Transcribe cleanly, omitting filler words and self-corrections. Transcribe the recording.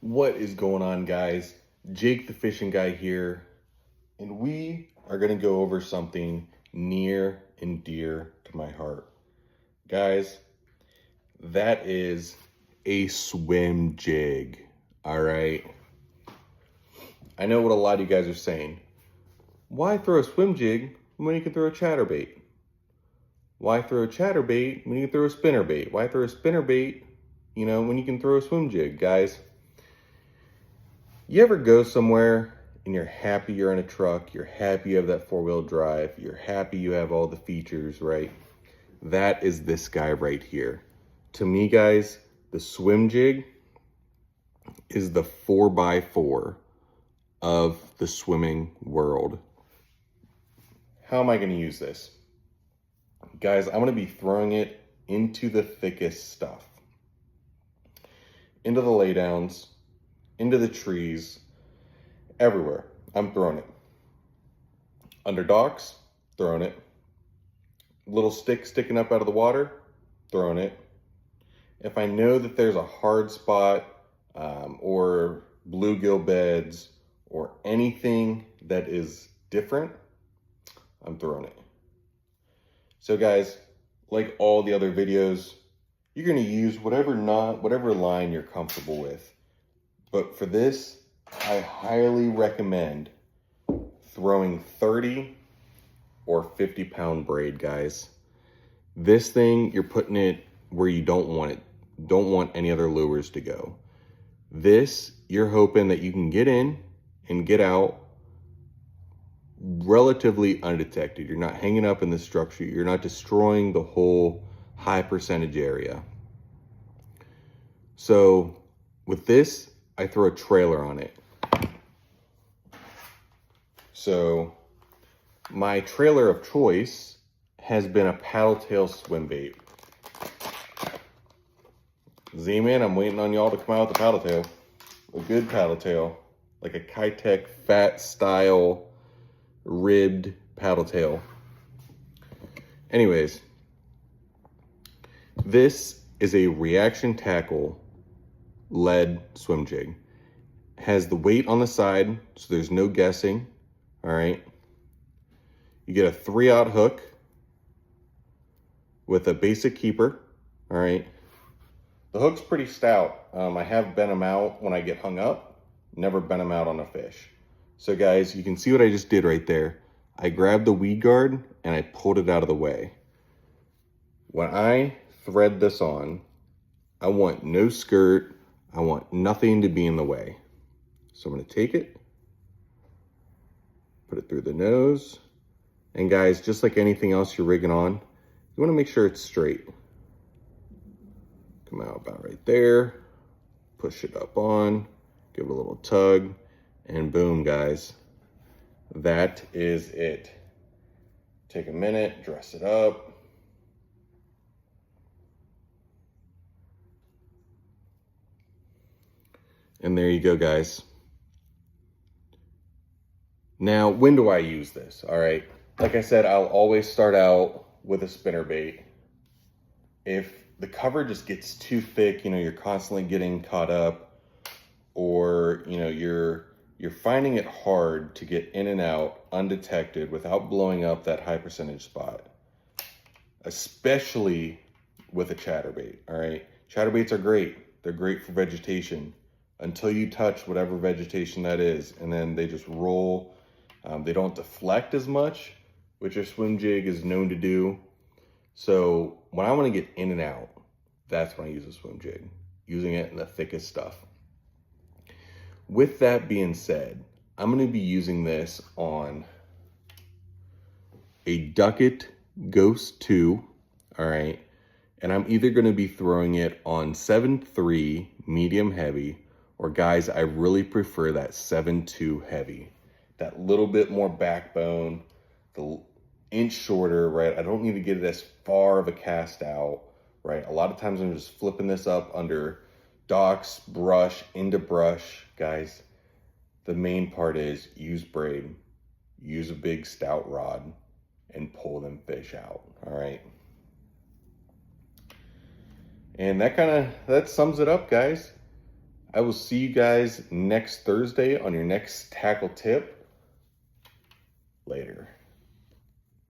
What is going on, guys? Jake the Fishing Guy here, and we are going to go over something near and dear to my heart. Guys, that is a swim jig, all right? I know what a lot of you guys are saying. Why throw a swim jig when you can throw a chatterbait? Why throw a chatterbait when you can throw a spinnerbait? Why throw a spinnerbait, when you can throw a swim jig, guys? You ever go somewhere and you're happy you're in a truck, you're happy you have that four-wheel drive, you're happy you have all the features, right? That is this guy right here. To me, guys, the swim jig is the 4x4 of the swimming world. How am I going to use this? Guys, I'm going to be throwing it into the thickest stuff. Into the laydowns, into the trees, everywhere. I'm throwing it. Under docks, throwing it. Little stick sticking up out of the water, throwing it. If I know that there's a hard spot or bluegill beds or anything that is different, I'm throwing it. So guys, like all the other videos, you're gonna use whatever line you're comfortable with. But for this, I highly recommend throwing 30 or 50-pound braid, guys. This thing, you're putting it where you don't want it. Don't want any other lures to go. This, you're hoping that you can get in and get out relatively undetected. You're not hanging up in the structure. You're not destroying the whole high percentage area. So with this, I throw a trailer on it. So my trailer of choice has been a paddle tail swim bait. Z-Man, I'm waiting on y'all to come out with a paddle tail. A good paddle tail. Like a Kitech fat style ribbed paddle tail. Anyways, this is a reaction tackle lead swim jig. Has the weight on the side, so there's no guessing. All right. You get a 3/0 hook with a basic keeper. All right. The hook's pretty stout. I have bent them out when I get hung up. Never bent them out on a fish. So guys, you can see what I just did right there. I grabbed the weed guard and I pulled it out of the way. When I thread this on, I want no skirt. I want nothing to be in the way. So I'm going to take it, put it through the nose. And guys, just like anything else you're rigging on, you want to make sure it's straight. Come out about right there, push it up on, give it a little tug, and boom, guys. That is it. Take a minute, dress it up. And there you go, guys. Now, when do I use this? All right. Like I said, I'll always start out with a spinnerbait. If the cover just gets too thick, you're constantly getting caught up, or, you're finding it hard to get in and out undetected without blowing up that high percentage spot, especially with a chatterbait, all right? Chatterbaits are great. They're great for vegetation until you touch whatever vegetation that is, and then they just roll. They don't deflect as much, which a swim jig is known to do. So when I want to get in and out, that's when I use a swim jig, using it in the thickest stuff. With that being said, I'm going to be using this on a Ducket Ghost 2, all right? And I'm either going to be throwing it on 7.3 medium heavy, or guys, I really prefer that 7.2 heavy. That little bit more backbone, the inch shorter, right? I don't need to get it as far of a cast out, right? A lot of times I'm just flipping this up under docks, brush, into brush. Guys, the main part is use braid, use a big stout rod, and pull them fish out, all right? And that sums it up, guys. I will see you guys next Thursday on your next tackle tip. Later.